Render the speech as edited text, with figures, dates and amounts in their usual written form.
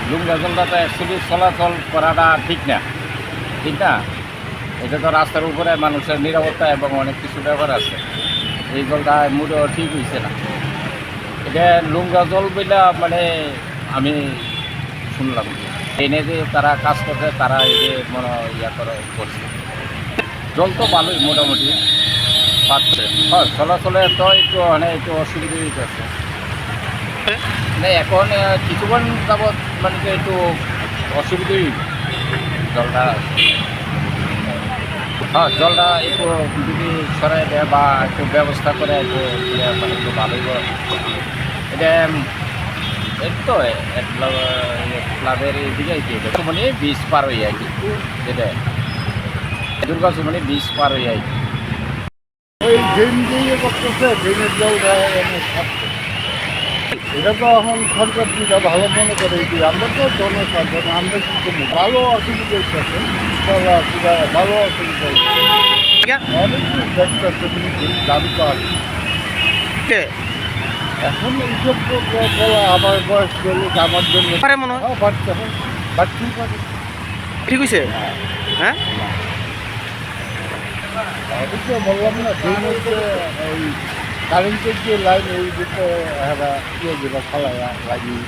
Lunga জলটা তো actually চলাচল করাটা ঠিক না, ঠিক না। এটা তো রাস্তার উপরে মানুষের নিরাপত্তা এবং অনেক কিছু ব্যাপার আছে। এই জলটা মোটেও ঠিক হয়েছে না। এটা লুঙ্গা জল বইলা মানে আমি শুনলাম এনে যে তারা কাজ করছে, তারা এই যে মনে হয় করছে। জল তো ভালোই মোটামুটি পাচ্ছে। হয় চলাচলে তো একটু মানে একটু অসুবিধা হইতেছে। মানে এখন কিছুক্ষণ যাবৎ মানে যে একটু অসুবিধাই জলটা। হ্যাঁ জলটা একটু যদি সরাই দেয় বা একটু ব্যবস্থা করে একটু মানে একটু ভালোই এটা এই তো ক্লাবের এইদিকে মানে বীজ পার হয়ে আর কি, যেটা দুর্গা মানে বীজ পার হয়ে আর কি। ওই ড্রেন দিয়ে করতেছে, ড্রেনের জল এনে ছাড়ছে। এটা তো এখন সরকার যেটা ভালো মনে করে কি, আমরা তো জনসাধারণ, আমরা কিন্তু ভালো অসুবিধা হচ্ছে, ভালো অসুবিধা হচ্ছে। অনেক কিছু দেখতেছে কিন্তু দাবি তো আছে। এখন এইসব বলা আমার বয়স গেলে আমার জন্য মনে হয় বাচ্চা হয়, বাচ্চাই পারে। ঠিক হয়েছে। হ্যাঁ আমি তো বললাম না, সেই মধ্যে ওই কারেন্টের যে লাইন, ওই দিকে এরা ইয়ে যেটা ফালায় লাগিয়ে